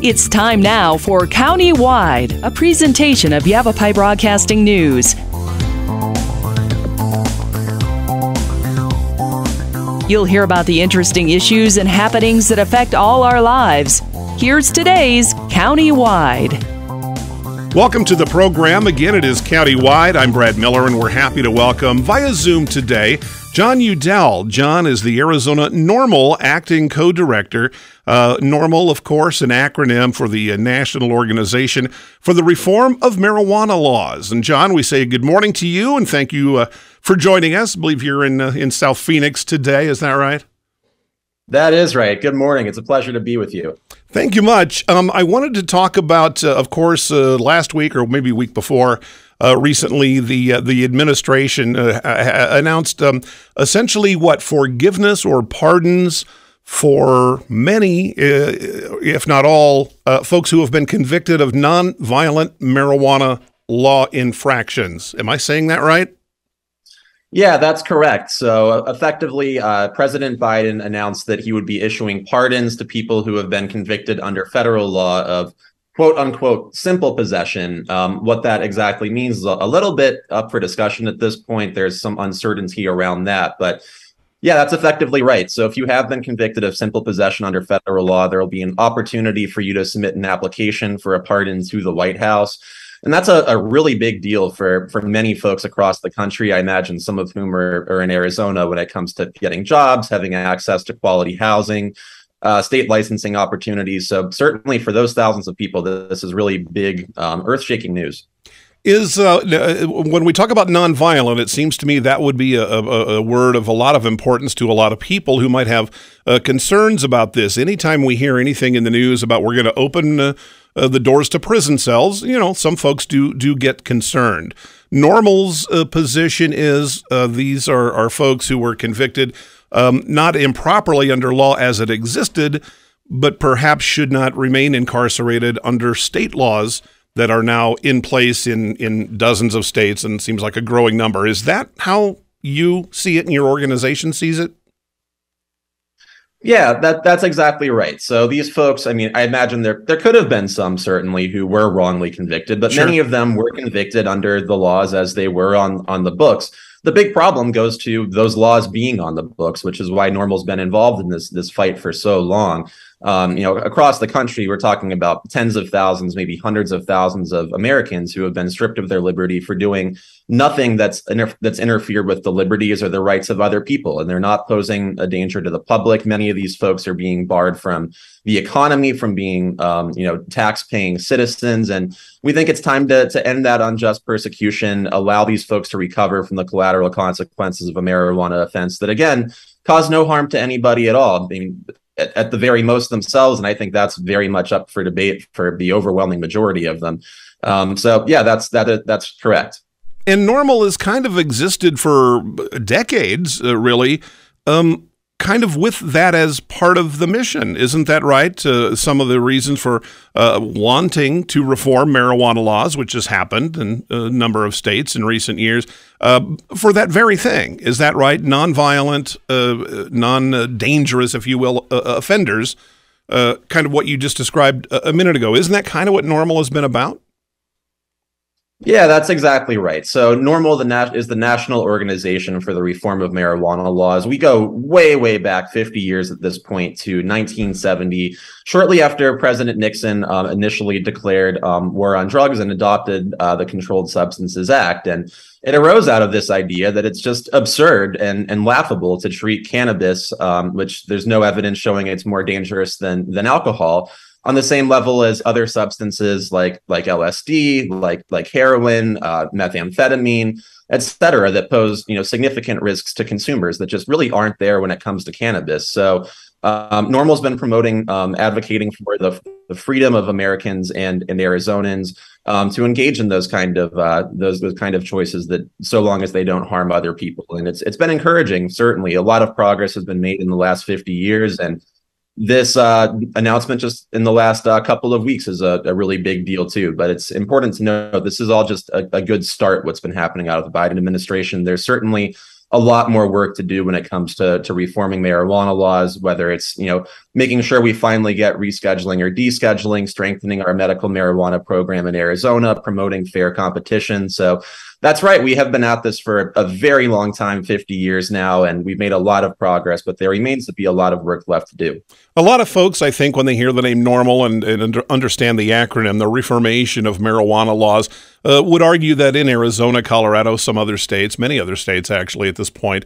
It's time now for County-Wide, a presentation of Yavapai Broadcasting News. You'll hear about the interesting issues and happenings that affect all our lives. Here's today's County-Wide. Welcome to the program. Again, it is County-Wide. I'm Brad Miller, and we're happy to welcome via Zoom today John Udell. John is the Arizona NORML acting co-director. NORML, of course, an acronym for the National Organization for the Reform of Marijuana Laws. And John, we say good morning to you, and thank you for joining us. I believe you're in South Phoenix today. Is that right? That is right. Good morning. It's a pleasure to be with you. Thank you much. I wanted to talk about, of course, last week or maybe week before, recently the administration announced essentially forgiveness or pardons for many, if not all, folks who have been convicted of nonviolent marijuana law infractions. Am I saying that right? Yeah, that's correct. So effectively, President Biden announced that he would be issuing pardons to people who have been convicted under federal law of quote unquote simple possession. What that exactly means is a little bit up for discussion at this point. There's some uncertainty around that, but yeah, that's effectively right. So if you have been convicted of simple possession under federal law, there will be an opportunity for you to submit an application for a pardon to the White House. And that's a really big deal for many folks across the country. I imagine some of whom are in Arizona when it comes to getting jobs, having access to quality housing, state licensing opportunities. So certainly for those thousands of people, this is really big, earth-shaking news. When we talk about nonviolent, it seems to me that would be a word of a lot of importance to a lot of people who might have concerns about this. Anytime we hear anything in the news about we're going to open the doors to prison cells, some folks do get concerned. NORML's position is these are folks who were convicted not improperly under law as it existed, but perhaps should not remain incarcerated under state laws that are now in place in dozens of states and seems like a growing number. Is that how you see it and your organization sees it? Yeah, that's exactly right. So these folks, I imagine there could have been some certainly who were wrongly convicted, but many of them were convicted under the laws as they were on the books. The big problem goes to those laws being on the books, which is why NORML's been involved in this fight for so long. Across the country, we're talking about tens of thousands, maybe hundreds of thousands of Americans who have been stripped of their liberty for doing nothing that's interfered with the liberties or the rights of other people. And they're not posing a danger to the public. Many of these folks are being barred from the economy, from being, tax-paying citizens. And we think it's time to end that unjust persecution, allow these folks to recover from the collateral consequences of a marijuana offense that, again, cause no harm to anybody at all. At the very most themselves, and I think that's very much up for debate for the overwhelming majority of them. So yeah, that's correct. And NORML has kind of existed for decades, really, kind of with that as part of the mission. Isn't that right? Some of the reasons for wanting to reform marijuana laws, which has happened in a number of states in recent years, for that very thing. Is that right? Nonviolent, non-dangerous, if you will, offenders, kind of what you just described a minute ago. Isn't that kind of what NORML has been about? Yeah, that's exactly right. So NORML is the National Organization for the Reform of Marijuana Laws. We go way, way back 50 years at this point to 1970, shortly after President Nixon initially declared war on drugs and adopted the Controlled Substances Act. And it arose out of this idea that it's just absurd and laughable to treat cannabis, which there's no evidence showing it's more dangerous than alcohol, on the same level as other substances like LSD, like heroin, methamphetamine, et cetera, that pose significant risks to consumers that just really aren't there when it comes to cannabis. So NORML's been promoting, advocating for the freedom of Americans and Arizonans to engage in those kind of choices, that so long as they don't harm other people. And it's been encouraging. Certainly, a lot of progress has been made in the last 50 years, and this announcement just in the last couple of weeks is a really big deal too. But it's important to know this is all just a good start, what's been happening out of the Biden administration. There's certainly a lot more work to do when it comes to reforming marijuana laws, whether it's, making sure we finally get rescheduling or descheduling, strengthening our medical marijuana program in Arizona, promoting fair competition. So that's right. We have been at this for a very long time, 50 years now, and we've made a lot of progress, but there remains to be a lot of work left to do. A lot of folks, I think, when they hear the name NORML and understand the acronym, the reformation of marijuana laws, would argue that in Arizona, Colorado, some other states, many other states actually at this point,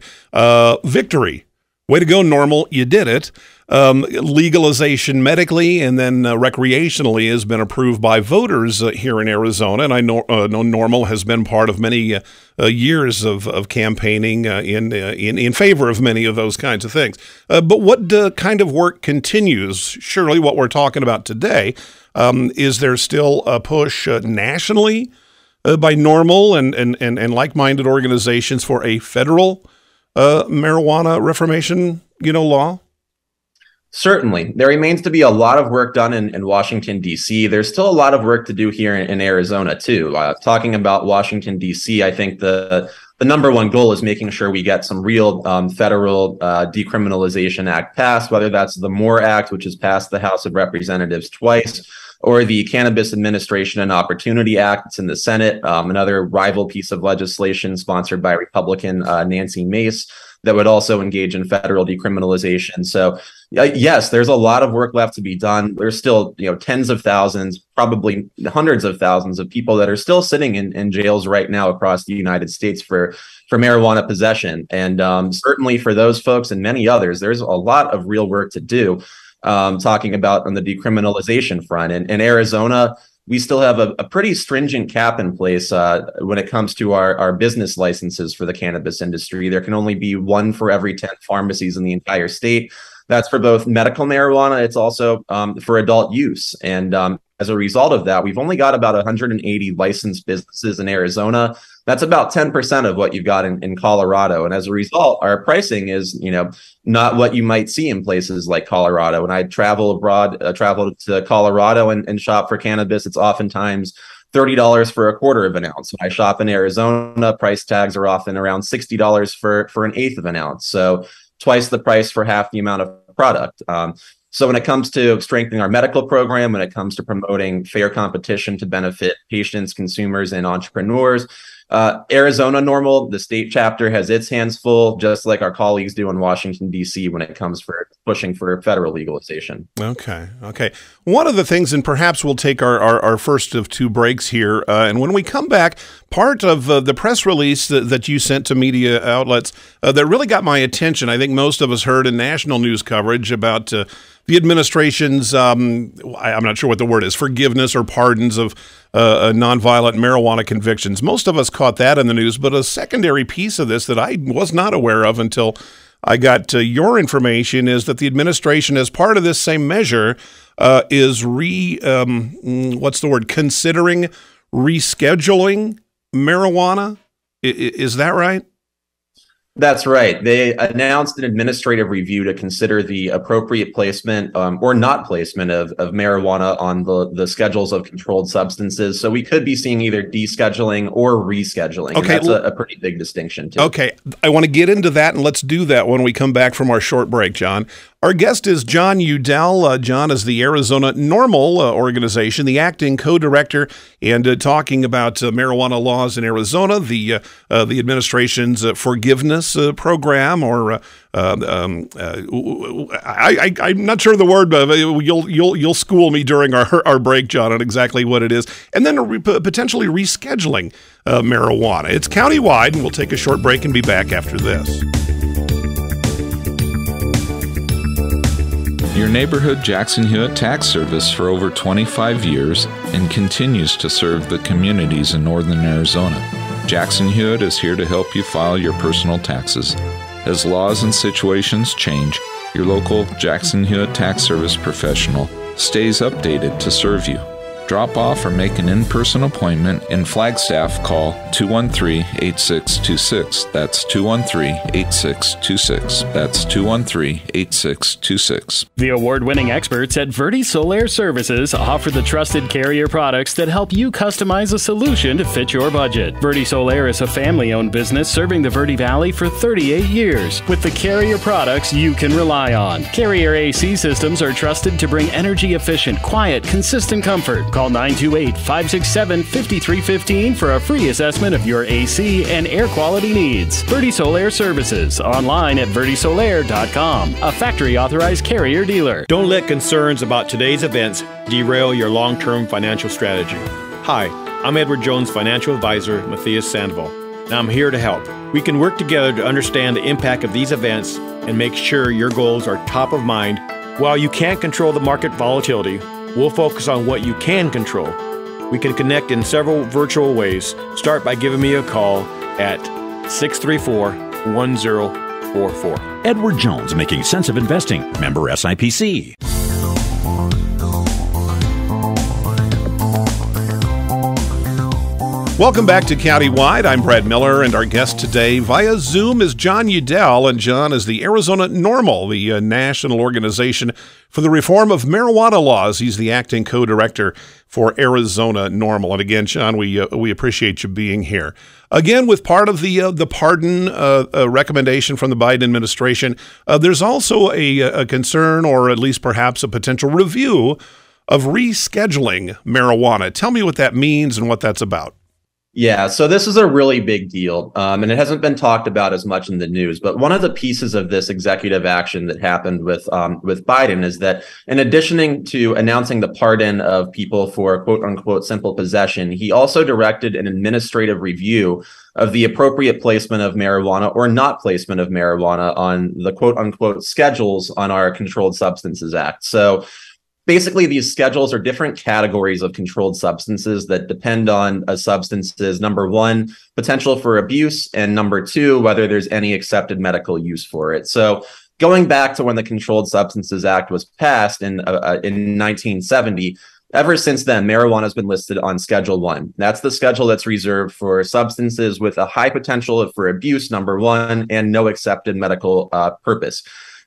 victory. Way to go, NORML. You did it. Legalization medically and then recreationally has been approved by voters here in Arizona. And I know NORML has been part of many years of campaigning in favor of many of those kinds of things. But what kind of work continues? Surely what we're talking about today, is there still a push nationally by NORML and like-minded organizations for a federal marijuana reformation, law? Certainly. There remains to be a lot of work done in Washington, D.C. There's still a lot of work to do here in Arizona, too. Talking about Washington, D.C., I think the number one goal is making sure we get some real federal decriminalization act passed, whether that's the MORE Act, which has passed the House of Representatives twice, or the Cannabis Administration and Opportunity Act. It's in the Senate, another rival piece of legislation sponsored by Republican Nancy Mace that would also engage in federal decriminalization. So yes, there's a lot of work left to be done. There's still, tens of thousands, probably hundreds of thousands of people that are still sitting in jails right now across the United States for marijuana possession. And certainly for those folks and many others, there's a lot of real work to do. Talking about on the decriminalization front. In Arizona, we still have a pretty stringent cap in place when it comes to our business licenses for the cannabis industry. There can only be one for every 10 pharmacies in the entire state. That's for both medical marijuana. It's also for adult use. And as a result of that, we've only got about 180 licensed businesses in Arizona. That's about 10% of what you've got in Colorado. And as a result, our pricing is, not what you might see in places like Colorado. When I travel abroad, travel to Colorado and shop for cannabis, it's oftentimes $30 for a quarter of an ounce. When I shop in Arizona, price tags are often around $60 for an eighth of an ounce. So twice the price for half the amount of product. So when it comes to strengthening our medical program, when it comes to promoting fair competition to benefit patients, consumers, and entrepreneurs, Arizona NORML, the state chapter, has its hands full, just like our colleagues do in Washington, D.C. when it comes for pushing for federal legalization. Okay. One of the things, and perhaps we'll take our first of two breaks here, and when we come back, part of the press release that you sent to media outlets that really got my attention, I think most of us heard in national news coverage about the administration's, I'm not sure what the word is, forgiveness or pardons of nonviolent marijuana convictions. Most of us caught that in the news, but a secondary piece of this that I was not aware of until I got your information is that the administration, as part of this same measure, is considering rescheduling marijuana. Is that right? That's right. They announced an administrative review to consider the appropriate placement or not placement of marijuana on the schedules of controlled substances. So we could be seeing either descheduling or rescheduling. Okay. And that's a pretty big distinction, too. Okay. I want to get into that, and let's do that when we come back from our short break, John. Our guest is John Udell. John is the Arizona NORML organization, the acting co-director, and talking about marijuana laws in Arizona, the administration's forgiveness program, or I'm not sure the word, but you'll school me during our break, John, on exactly what it is, and then potentially rescheduling marijuana. It's countywide, and we'll take a short break and be back after this. Your neighborhood Jackson Hewitt Tax Service for over 25 years and continues to serve the communities in northern Arizona. Jackson Hewitt is here to help you file your personal taxes. As laws and situations change, your local Jackson Hewitt Tax Service professional stays updated to serve you. Drop off or make an in-person appointment. In Flagstaff, call 213-8626. That's 213-8626. That's 213-8626. The award-winning experts at Verde Solaire Services offer the trusted Carrier products that help you customize a solution to fit your budget. Verde Solaire is a family-owned business serving the Verde Valley for 38 years with the Carrier products you can rely on. Carrier AC systems are trusted to bring energy-efficient, quiet, consistent comfort. Call 928-567-5315 for a free assessment of your AC and air quality needs. Verde Solaire Services, online at verdesolaire.com, a factory-authorized Carrier dealer. Don't let concerns about today's events derail your long-term financial strategy. Hi, I'm Edward Jones Financial Advisor, Matthias Sandoval, and I'm here to help. We can work together to understand the impact of these events and make sure your goals are top of mind. While you can't control the market volatility, we'll focus on what you can control. We can connect in several virtual ways. Start by giving me a call at 634-1044. Edward Jones, making sense of investing. Member SIPC. Welcome back to Countywide. I'm Brad Miller, and our guest today via Zoom is John Udell, and John is the Arizona NORML, the national organization for the reform of marijuana laws. He's the acting co-director for Arizona NORML. And again, John, we appreciate you being here. Again, with part of the pardon recommendation from the Biden administration, there's also a concern, or at least perhaps a potential review of rescheduling marijuana. Tell me what that means and what that's about. Yeah, so this is a really big deal, and it hasn't been talked about as much in the news. But one of the pieces of this executive action that happened with Biden is that, in addition to announcing the pardon of people for "quote unquote" simple possession, he also directed an administrative review of the appropriate placement of marijuana or not placement of marijuana on the "quote unquote" schedules on our Controlled Substances Act. So basically, these schedules are different categories of controlled substances that depend on a substance's, number one, potential for abuse, and number two, whether there's any accepted medical use for it. So going back to when the Controlled Substances Act was passed in 1970, ever since then, marijuana has been listed on Schedule 1. That's the schedule that's reserved for substances with a high potential for abuse, number one, and no accepted medical purpose.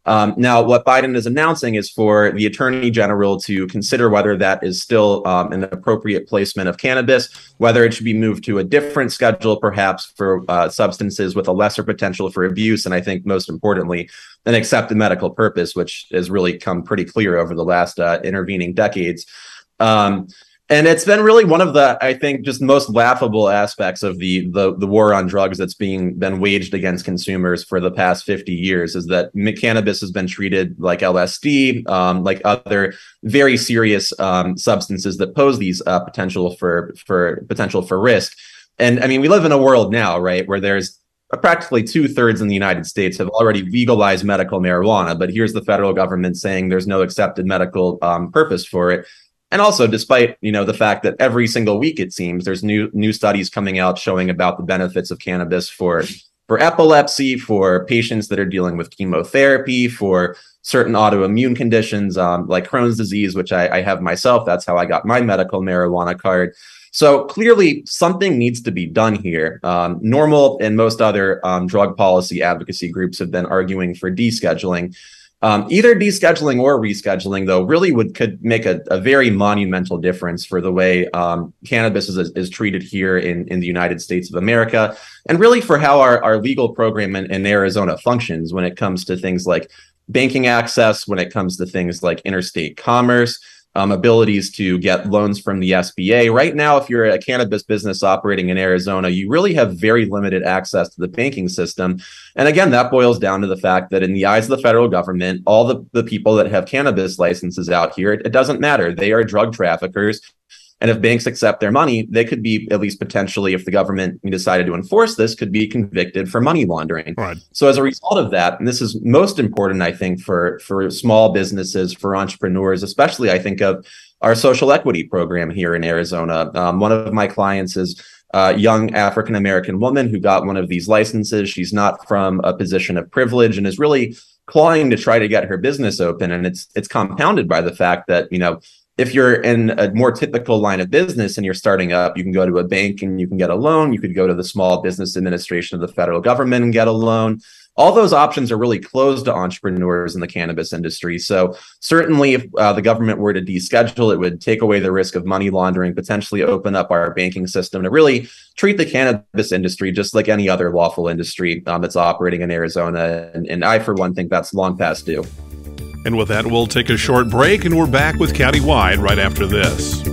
Now, what Biden is announcing is for the Attorney General to consider whether that is still an appropriate placement of cannabis, whether it should be moved to a different schedule, perhaps for substances with a lesser potential for abuse, and I think most importantly, an accepted medical purpose, which has really come pretty clear over the last intervening decades. And it's been really one of the, I think, just most laughable aspects of the war on drugs that's been waged against consumers for the past 50 years is that cannabis has been treated like LSD, like other very serious substances that pose these potential for risk. And I mean, we live in a world now, right, where there's practically 2/3 in the United States have already legalized medical marijuana, but here's the federal government saying there's no accepted medical purpose for it. And also, despite, the fact that every single week, it seems, there's new studies coming out showing about the benefits of cannabis for epilepsy, for patients that are dealing with chemotherapy, for certain autoimmune conditions like Crohn's disease, which I have myself. That's how I got my medical marijuana card. So clearly, something needs to be done here. NORML and most other drug policy advocacy groups have been arguing for descheduling. Either descheduling or rescheduling, though, really could make a very monumental difference for the way cannabis is treated here in the United States of America, and really for how our legal program in Arizona functions when it comes to things like banking access, when it comes to things like interstate commerce, abilities to get loans from the SBA. Right now, if you're a cannabis business operating in Arizona, you really have very limited access to the banking system. And again, that boils down to the fact that in the eyes of the federal government, all the people that have cannabis licenses out here, it doesn't matter. They are drug traffickers. And if banks accept their money, they could be, at least potentially, if the government decided to enforce this, could be convicted for money laundering. Right. So as a result of that, and this is most important, I think, for small businesses, for entrepreneurs, especially, I think of our social equity program here in Arizona. One of my clients is a young African-American woman who got one of these licenses. She's not from a position of privilege and is really clawing to try to get her business open. And it's compounded by the fact that, if you're in a more typical line of business and you're starting up, you can go to a bank and you can get a loan. You could go to the Small Business Administration of the federal government and get a loan. All those options are really closed to entrepreneurs in the cannabis industry. So certainly if the government were to deschedule, it would take away the risk of money laundering, potentially open up our banking system to really treat the cannabis industry just like any other lawful industry that's operating in Arizona. And I, for one, think that's long past due. And with that, we'll take a short break, and we're back with Countywide right after this.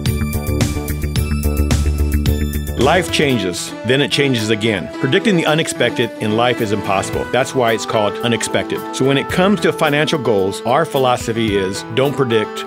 Life changes, then it changes again. Predicting the unexpected in life is impossible. That's why it's called unexpected. So when it comes to financial goals, our philosophy is don't predict,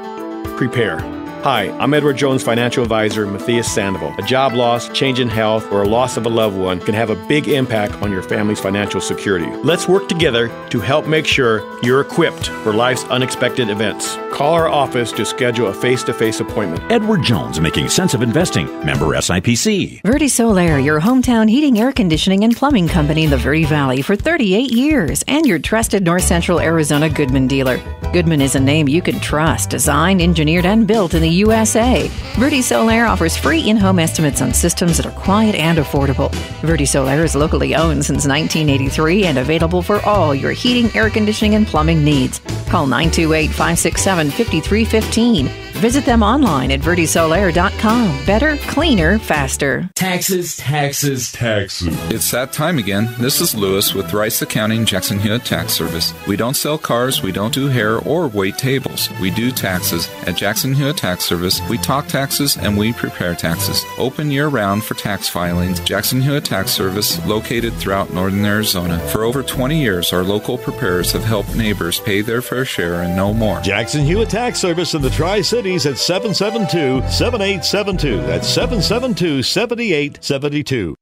prepare. Hi, I'm Edward Jones financial advisor Matthias Sandoval. A job loss, change in health, or a loss of a loved one can have a big impact on your family's financial security. Let's work together to help make sure you're equipped for life's unexpected events. Call our office to schedule a face-to-face appointment. Edward Jones, making sense of investing. Member SIPC. Verde Solar, your hometown heating, air conditioning, and plumbing company in the Verde Valley for 38 years, and your trusted North Central Arizona Goodman dealer. Goodman is a name you can trust, designed, engineered, and built in the USA. Verde Solar offers free in-home estimates on systems that are quiet and affordable. Verde Solar is locally owned since 1983 and available for all your heating, air conditioning, and plumbing needs. Call 928-567-5315. Visit them online at verdesolar.com. Better, cleaner, faster. Taxes, taxes, taxes. It's that time again. This is Lewis with Rice Accounting Jackson Hewitt Tax Service. We don't sell cars, we don't do hair or wait tables. We do taxes. At Jackson Hewitt Tax Service, we talk taxes and we prepare taxes. Open year-round for tax filings. Jackson Hewitt Tax Service, located throughout northern Arizona. For over 20 years, our local preparers have helped neighbors pay their fair share and no more. Jackson Hewitt Tax Service in the Tri-Cities at 772-7872. That's 772-7872.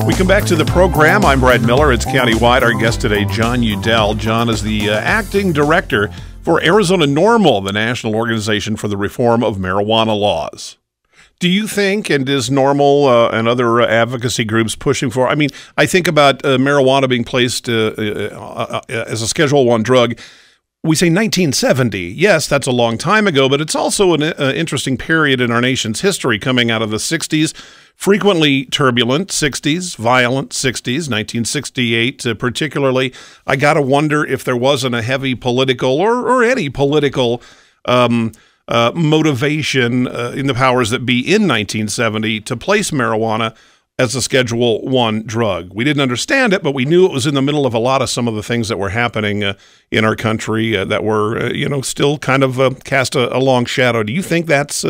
We come back to the program. I'm Brad Miller. It's Countywide. Our guest today, John Udell. John is the acting director for Arizona NORML, the National Organization for the Reform of Marijuana Laws. Do you think, and is NORML and other advocacy groups pushing for, I mean, I think about marijuana being placed as a Schedule I drug. We say 1970. Yes, that's a long time ago, but it's also an interesting period in our nation's history coming out of the 60s, frequently turbulent 60s, violent 60s, 1968 particularly. I got to wonder if there wasn't a heavy political or any political motivation in the powers that be in 1970 to place marijuana as a Schedule I drug. We didn't understand it, but we knew it was in the middle of a lot of some of the things that were happening in our country that were, still kind of cast a long shadow. Do you think that's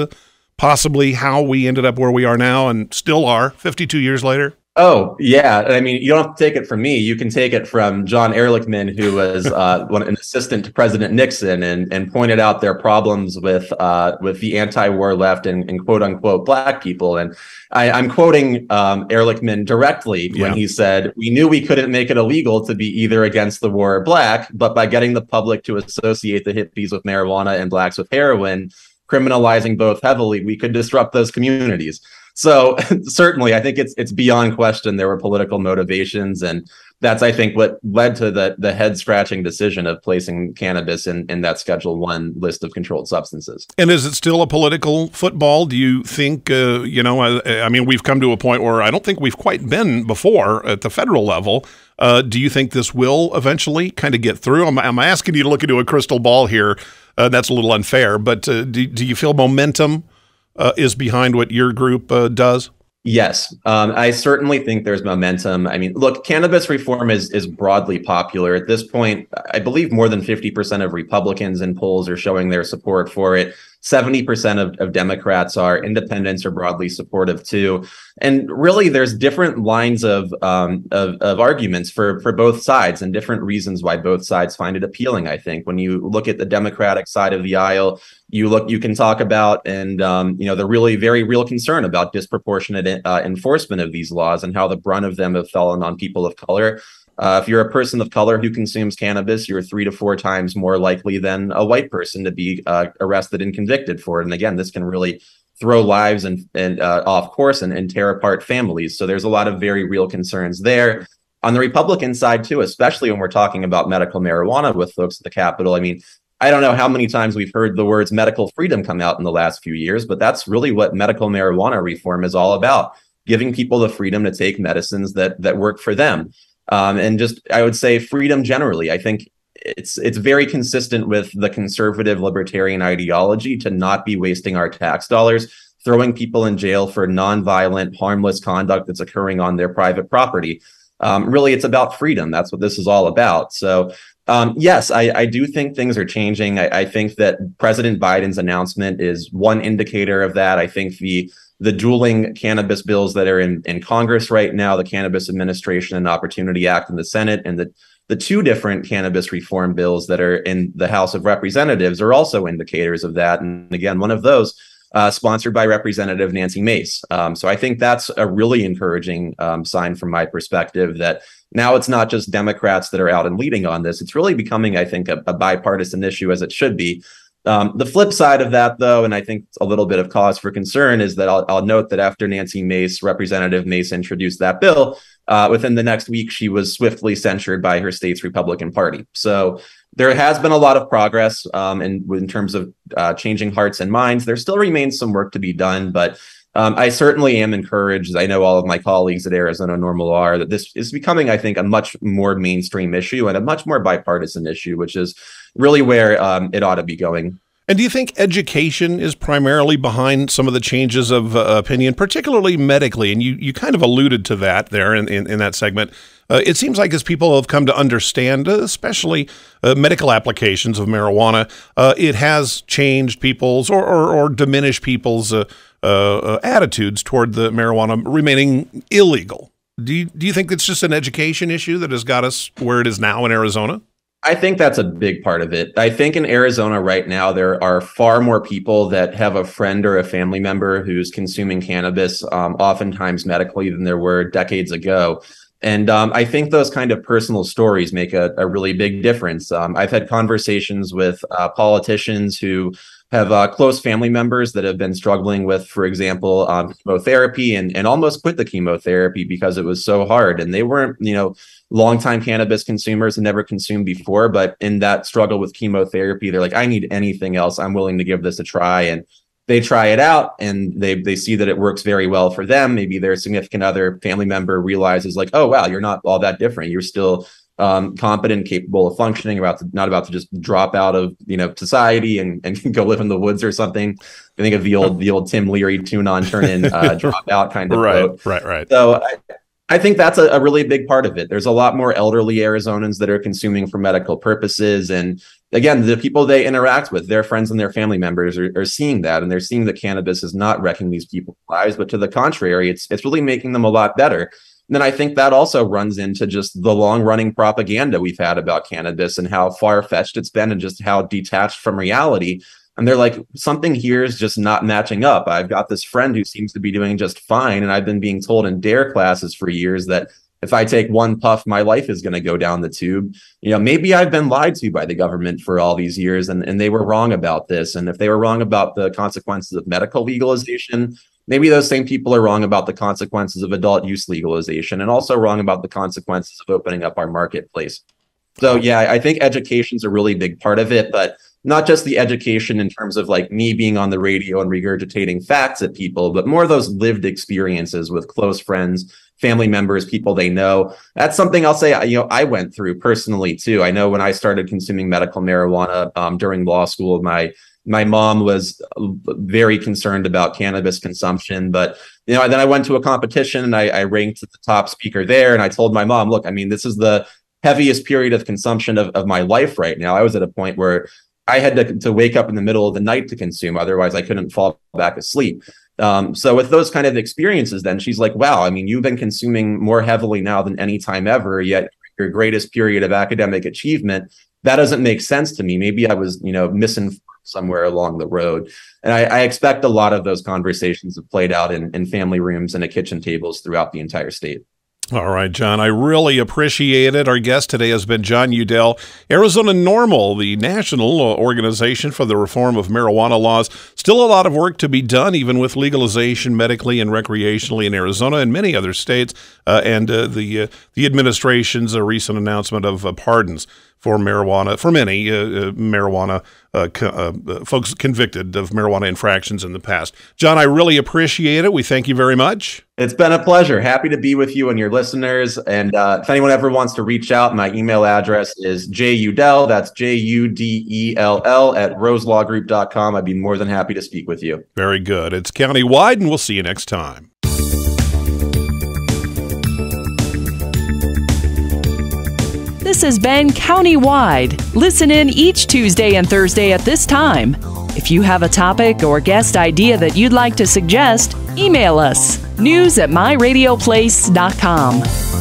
possibly how we ended up where we are now and still are 52 years later? Oh, yeah. I mean, you don't have to take it from me. You can take it from John Ehrlichman, who was an assistant to President Nixon and pointed out their problems with the anti-war left and quote unquote black people. And I'm quoting Ehrlichman directly when he said, "We knew we couldn't make it illegal to be either against the war or black, but by getting the public to associate the hippies with marijuana and blacks with heroin, criminalizing both heavily, we could disrupt those communities." So certainly, I think it's beyond question there were political motivations, and that's, I think, what led to the head-scratching decision of placing cannabis in that Schedule I list of controlled substances. And is it still a political football? Do you think, I mean, we've come to a point where I don't think we've quite been before at the federal level. Do you think this will eventually kind of get through? I'm asking you to look into a crystal ball here. That's a little unfair, but do you feel momentum is behind what your group does? Yes, I certainly think there's momentum. I mean, look, cannabis reform is broadly popular. At this point, I believe more than 50% of Republicans in polls are showing their support for it. 70% of Democrats are. Independents are broadly supportive too. And really, there's different lines of arguments for both sides and different reasons why both sides find it appealing. I think when you look at the Democratic side of the aisle, you can talk about the really very real concern about disproportionate enforcement of these laws and how the brunt of them have fallen on people of color. If you're a person of color who consumes cannabis, you're 3 to 4 times more likely than a white person to be arrested and convicted for it. And again, this can really throw lives and off course and tear apart families. So there's a lot of very real concerns there. On the Republican side, too, especially when we're talking about medical marijuana with folks at the Capitol, I mean, I don't know how many times we've heard the words medical freedom come out in the last few years, but that's really what medical marijuana reform is all about, giving people the freedom to take medicines that work for them. And just, I would say, freedom generally. I think it's very consistent with the conservative libertarian ideology to not be wasting our tax dollars throwing people in jail for nonviolent, harmless conduct that's occurring on their private property. Really, it's about freedom. That's what this is all about. So yes, I do think things are changing. I think that President Biden's announcement is one indicator of that. I think the dueling cannabis bills that are in Congress right now, the Cannabis Administration and Opportunity Act in the Senate, and the two different cannabis reform bills that are in the House of Representatives are also indicators of that. And again, one of those sponsored by Representative Nancy Mace. So I think that's a really encouraging sign from my perspective, that now it's not just Democrats that are out and leading on this. It's really becoming, I think, a bipartisan issue, as it should be. The flip side of that, though, and I think a little bit of cause for concern, is that I'll note that after Nancy Mace, Representative Mace, introduced that bill, within the next week, she was swiftly censured by her state's Republican Party. So there has been a lot of progress in terms of changing hearts and minds. There still remains some work to be done, but I certainly am encouraged. I know all of my colleagues at Arizona NORML are, that this is becoming, I think, a much more mainstream issue and a much more bipartisan issue, which is really where it ought to be going. And do you think education is primarily behind some of the changes of opinion, particularly medically? And you kind of alluded to that there in that segment. It seems like as people have come to understand, especially medical applications of marijuana, it has changed people's or diminished people's attitudes toward the marijuana remaining illegal. Do you think it's just an education issue that has got us where it is now in Arizona? I think that's a big part of it. I think in Arizona right now, there are far more people that have a friend or a family member who's consuming cannabis, oftentimes medically, than there were decades ago. And I think those kind of personal stories make a really big difference. I've had conversations with politicians who have close family members that have been struggling with, for example, chemotherapy and almost quit the chemotherapy because it was so hard. And they weren't, longtime cannabis consumers and never consumed before. But in that struggle with chemotherapy, they're like, I need anything else. I'm willing to give this a try. And they try it out and they see that it works very well for them. Maybe their significant other family member realizes like, oh, wow, you're not all that different. You're still competent, capable of functioning, not about to just drop out of society and go live in the woods or something. I think of the old Tim Leary tune on turn in, drop out kind of quote. Right. So I think that's a really big part of it. There's a lot more elderly Arizonans that are consuming for medical purposes. And again, the people they interact with, their friends and their family members are seeing that. And they're seeing that cannabis is not wrecking these people's lives, but to the contrary, it's really making them a lot better. And then I think that also runs into just the long running propaganda we've had about cannabis and how far fetched it's been and just how detached from reality. And they're like, something here is just not matching up. I've got this friend who seems to be doing just fine. And I've been being told in DARE classes for years that if I take one puff, my life is going to go down the tube. Maybe I've been lied to by the government for all these years and they were wrong about this. And if they were wrong about the consequences of medical legalization, maybe those same people are wrong about the consequences of adult use legalization and also wrong about the consequences of opening up our marketplace. So, yeah, I think education's a really big part of it, but not just the education in terms of like me being on the radio and regurgitating facts at people, but more of those lived experiences with close friends, family members, people they know. That's something I'll say, I went through personally, too. I know when I started consuming medical marijuana during law school, my mom was very concerned about cannabis consumption. But, then I went to a competition and I ranked at the top speaker there. And I told my mom, look, this is the heaviest period of consumption of my life right now. I was at a point where I had to wake up in the middle of the night to consume. Otherwise, I couldn't fall back asleep. So with those kind of experiences, then she's like, wow, you've been consuming more heavily now than any time ever, yet your greatest period of academic achievement, that doesn't make sense to me. Maybe I was, misinformed somewhere along the road. And I expect a lot of those conversations have played out in family rooms and at kitchen tables throughout the entire state. All right, John, I really appreciate it. Our guest today has been John Udell, Arizona NORML, the national organization for the reform of marijuana laws. Still a lot of work to be done, even with legalization medically and recreationally in Arizona and many other states, and the administration's recent announcement of pardons for marijuana, for many marijuana folks convicted of marijuana infractions in the past. John, I really appreciate it. We thank you very much. It's been a pleasure. Happy to be with you and your listeners. And if anyone ever wants to reach out, my email address is judell, that's JUDELL, at roselawgroup.com. I'd be more than happy to speak with you. Very good. It's countywide, and we'll see you next time. This has been Countywide. Listen in each Tuesday and Thursday at this time. If you have a topic or guest idea that you'd like to suggest, email us, news@myradioplace.com.